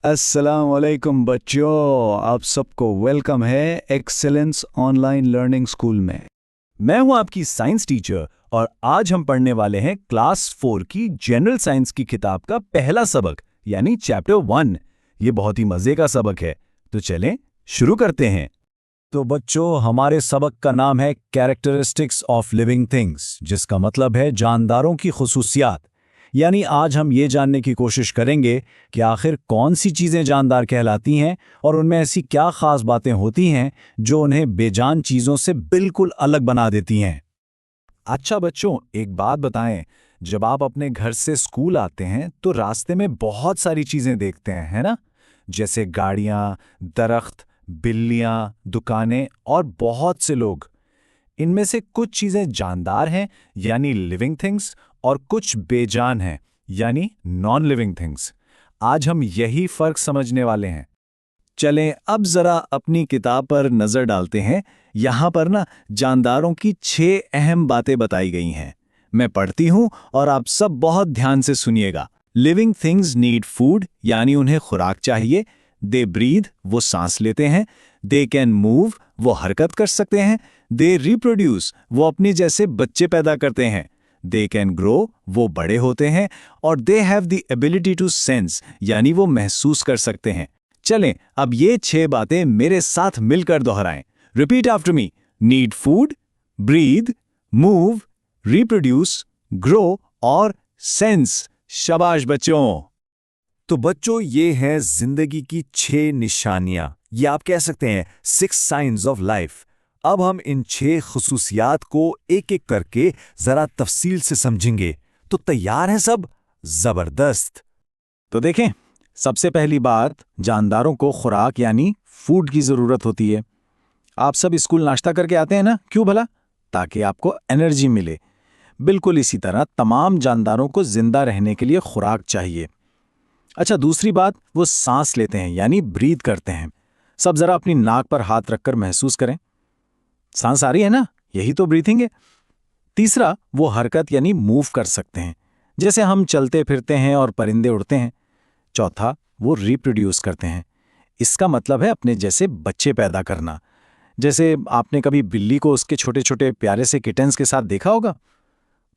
अस्सलाम वालेकुम बच्चों, आप सबको वेलकम है एक्सेलेंस ऑनलाइन लर्निंग स्कूल में। मैं हूं आपकी साइंस टीचर और आज हम पढ़ने वाले हैं क्लास 4 की जनरल साइंस की किताब का पहला सबक यानी चैप्टर 1। ये बहुत ही मजे का सबक है, तो चलें शुरू करते हैं। तो बच्चों, हमारे सबक का नाम है कैरेक्टरिस्टिक्स ऑफ लिविंग थिंग्स, जिसका मतलब है जानदारों की खुसूसियात। यानी आज हम ये जानने की कोशिश करेंगे कि आखिर कौन सी चीज़ें जानदार कहलाती हैं और उनमें ऐसी क्या ख़ास बातें होती हैं जो उन्हें बेजान चीज़ों से बिल्कुल अलग बना देती हैं। अच्छा बच्चों, एक बात बताएं, जब आप अपने घर से स्कूल आते हैं तो रास्ते में बहुत सारी चीज़ें देखते हैं, है ना? जैसे गाड़ियाँ, दरख्त, बिल्लियाँ, दुकानें और बहुत से लोग। इनमें से कुछ चीज़ें जानदार हैं यानी लिविंग थिंग्स और कुछ बेजान हैं यानी नॉन लिविंग थिंग्स। आज हम यही फर्क समझने वाले हैं। चलें अब जरा अपनी किताब पर नजर डालते हैं। यहाँ पर ना जानदारों की 6 अहम बातें बताई गई हैं। मैं पढ़ती हूँ और आप सब बहुत ध्यान से सुनिएगा। लिविंग थिंग्स नीड फूड यानी उन्हें खुराक चाहिए। दे ब्रीथ, वो सांस लेते हैं। दे कैन मूव, वो हरकत कर सकते हैं। दे रिप्रोड्यूस, वो अपने जैसे बच्चे पैदा करते हैं। दे कैन ग्रो, वो बड़े होते हैं। और they have the ability to sense, यानी वो महसूस कर सकते हैं। चलें अब ये 6 बातें मेरे साथ मिलकर दोहराएं। Repeat after me. Need food, breathe, move, reproduce, grow और सेंस। शाबाश बच्चों। तो बच्चों, ये हैं जिंदगी की 6 निशानियां, ये आप कह सकते हैं 6 साइंस ऑफ लाइफ। अब हम इन 6 खुसूसियात को एक एक करके जरा तफसील से समझेंगे। तो तैयार हैं सब? जबरदस्त। तो देखें, सबसे पहली बात, जानदारों को खुराक यानी फूड की जरूरत होती है। आप सब स्कूल नाश्ता करके आते हैं ना, क्यों भला? ताकि आपको एनर्जी मिले। बिल्कुल इसी तरह तमाम जानदारों को जिंदा रहने के लिए खुराक चाहिए। अच्छा, दूसरी बात, वो सांस लेते हैं यानी ब्रीथ करते हैं। सब जरा अपनी नाक पर हाथ रखकर महसूस करें। सांस आ रही है ना, यही तो ब्रीथिंग है। तीसरा, वो हरकत यानी मूव कर सकते हैं, जैसे हम चलते फिरते हैं और परिंदे उड़ते हैं। चौथा, वो रिप्रोड्यूस करते हैं। इसका मतलब है अपने जैसे बच्चे पैदा करना। जैसे आपने कभी बिल्ली को उसके छोटे छोटे प्यारे से किटन्स के साथ देखा होगा।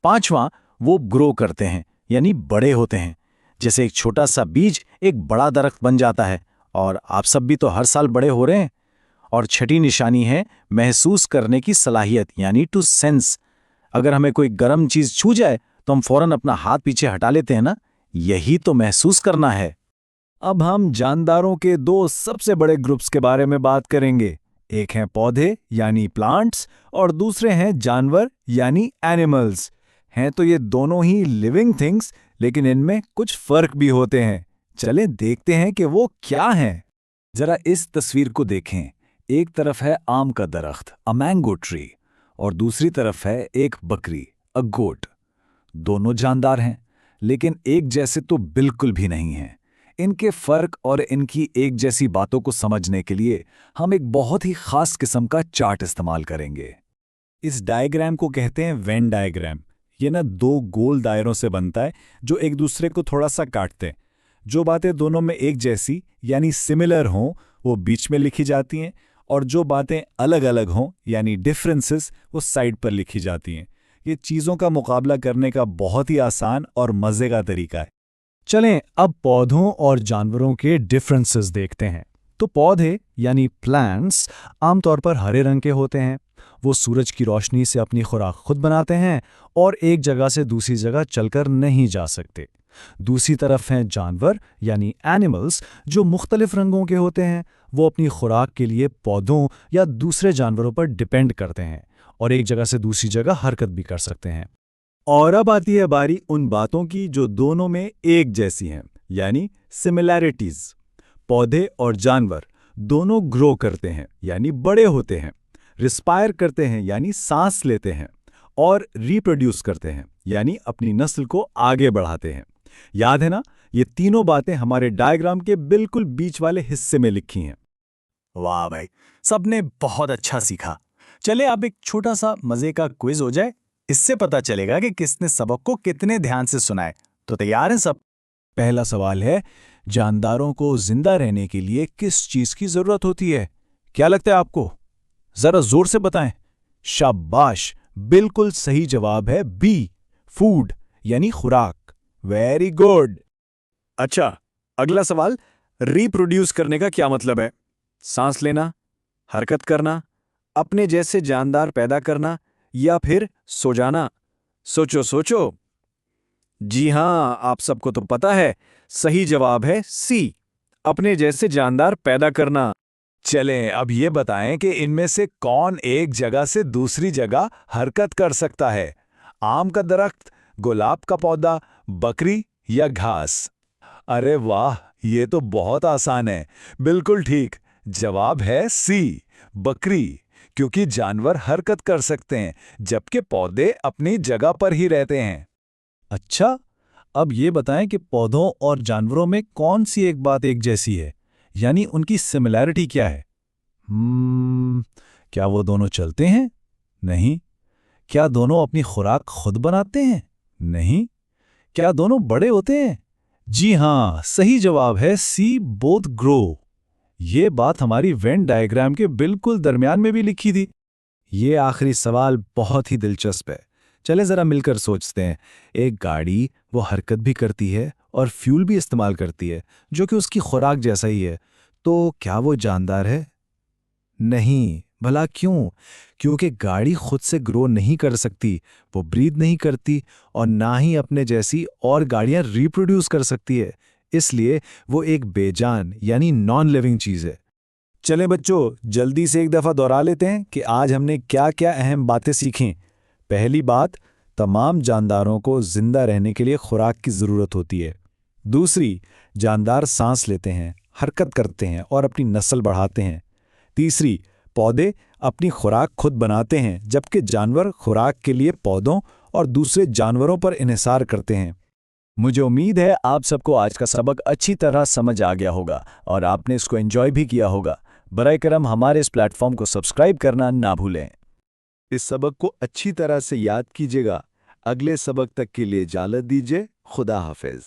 पांचवां, वो ग्रो करते हैं यानी बड़े होते हैं। जैसे एक छोटा सा बीज एक बड़ा दरख्त बन जाता है, और आप सब भी तो हर साल बड़े हो रहे हैं। और छठी निशानी है महसूस करने की सलाहियत यानी टू सेंस। अगर हमें कोई गर्म चीज छू जाए तो हम फौरन अपना हाथ पीछे हटा लेते हैं ना, यही तो महसूस करना है। अब हम जानदारों के 2 सबसे बड़े ग्रुप्स के बारे में बात करेंगे। एक हैं पौधे यानी प्लांट्स और दूसरे हैं जानवर यानी एनिमल्स। हैं तो ये दोनों ही लिविंग थिंग्स, लेकिन इनमें कुछ फर्क भी होते हैं। चलें देखते हैं कि वो क्या हैं। जरा इस तस्वीर को देखें। एक तरफ है आम का दरख्त, अ मैंगो ट्री, और दूसरी तरफ है एक बकरी, अ गोट। दोनों जानदार हैं, लेकिन एक जैसे तो बिल्कुल भी नहीं हैं। इनके फर्क और इनकी एक जैसी बातों को समझने के लिए हम एक बहुत ही खास किस्म का चार्ट इस्तेमाल करेंगे। इस डायग्राम को कहते हैं वेन डायग्राम। ये ना 2 गोल दायरों से बनता है जो एक दूसरे को थोड़ा सा काटते हैं। जो बातें दोनों में एक जैसी यानी सिमिलर हों वो बीच में लिखी जाती हैं, और जो बातें अलग अलग हों यानी डिफरेंसेस वो साइड पर लिखी जाती हैं। ये चीज़ों का मुकाबला करने का बहुत ही आसान और मज़े का तरीका है। चलें अब पौधों और जानवरों के डिफरेंसेस देखते हैं। तो पौधे यानी प्लांट्स आमतौर पर हरे रंग के होते हैं। वो सूरज की रोशनी से अपनी खुराक खुद बनाते हैं और एक जगह से दूसरी जगह चलकर नहीं जा सकते। दूसरी तरफ हैं जानवर यानी एनिमल्स, जो मुख्तलिफ रंगों के होते हैं। वो अपनी खुराक के लिए पौधों या दूसरे जानवरों पर डिपेंड करते हैं और एक जगह से दूसरी जगह हरकत भी कर सकते हैं। और अब आती है बारी उन बातों की जो दोनों में एक जैसी हैं, यानी सिमिलैरिटीज। पौधे और जानवर दोनों ग्रो करते हैं यानी बड़े होते हैं, रिस्पायर करते हैं यानी सांस लेते हैं, और रिप्रोड्यूस करते हैं यानी अपनी नस्ल को आगे बढ़ाते हैं। याद है ना, ये तीनों बातें हमारे डायग्राम के बिल्कुल बीच वाले हिस्से में लिखी हैं। वाह भाई, सबने बहुत अच्छा सीखा। चले अब एक छोटा सा मजे का क्विज हो जाए। इससे पता चलेगा कि किसने सबक को कितने ध्यान से सुना है। तो तैयार हैं सब? पहला सवाल है, जानदारों को जिंदा रहने के लिए किस चीज की जरूरत होती है? क्या लगता है आपको? जरा जोर से बताएं। शाबाश, बिल्कुल सही जवाब है बी, फूड यानी खुराक। Very good. अच्छा, अगला सवाल, रिप्रोड्यूस करने का क्या मतलब है? सांस लेना, हरकत करना, अपने जैसे जानदार पैदा करना या फिर सो जाना? सोचो सोचो। जी हां, आप सबको तो पता है, सही जवाब है सी, अपने जैसे जानदार पैदा करना। चलें, अब ये बताएं कि इनमें से कौन एक जगह से दूसरी जगह हरकत कर सकता है? आम का दरख्त, गुलाब का पौधा, बकरी या घास? अरे वाह, ये तो बहुत आसान है। बिल्कुल ठीक, जवाब है सी, बकरी। क्योंकि जानवर हरकत कर सकते हैं, जबकि पौधे अपनी जगह पर ही रहते हैं। अच्छा, अब ये बताएं कि पौधों और जानवरों में कौन सी एक बात एक जैसी है, यानी उनकी सिमिलैरिटी क्या है? क्या वो दोनों चलते हैं? नहीं। क्या दोनों अपनी खुराक खुद बनाते हैं? नहीं। क्या दोनों बड़े होते हैं? जी हां, सही जवाब है सी, बोथ ग्रो। ये बात हमारी वेन डायग्राम के बिल्कुल दरमियान में भी लिखी थी। ये आखिरी सवाल बहुत ही दिलचस्प है। चले जरा मिलकर सोचते हैं। एक गाड़ी वो हरकत भी करती है और फ्यूल भी इस्तेमाल करती है, जो कि उसकी खुराक जैसा ही है। तो क्या वो जानदार है? नहीं। भला क्यों? क्योंकि गाड़ी खुद से ग्रो नहीं कर सकती, वो ब्रीद नहीं करती और ना ही अपने जैसी और गाड़ियां रिप्रोड्यूस कर सकती है। इसलिए वो एक बेजान यानी नॉन लिविंग चीज है। चलें बच्चों, जल्दी से एक दफा दोहरा लेते हैं कि आज हमने क्या क्या अहम बातें सीखीं। पहली बात, तमाम जानदारों को जिंदा रहने के लिए खुराक की जरूरत होती है। दूसरी, जानदार सांस लेते हैं, हरकत करते हैं और अपनी नस्ल बढ़ाते हैं। तीसरी, पौधे अपनी खुराक खुद बनाते हैं, जबकि जानवर खुराक के लिए पौधों और दूसरे जानवरों पर इन्हिसार करते हैं। मुझे उम्मीद है आप सबको आज का सबक अच्छी तरह समझ आ गया होगा और आपने इसको एंजॉय भी किया होगा। बराए करम हमारे इस प्लेटफॉर्म को सब्सक्राइब करना ना भूलें। इस सबक को अच्छी तरह से याद कीजिएगा। अगले सबक तक के लिए इजाज़त दीजिए। खुदा हाफिज।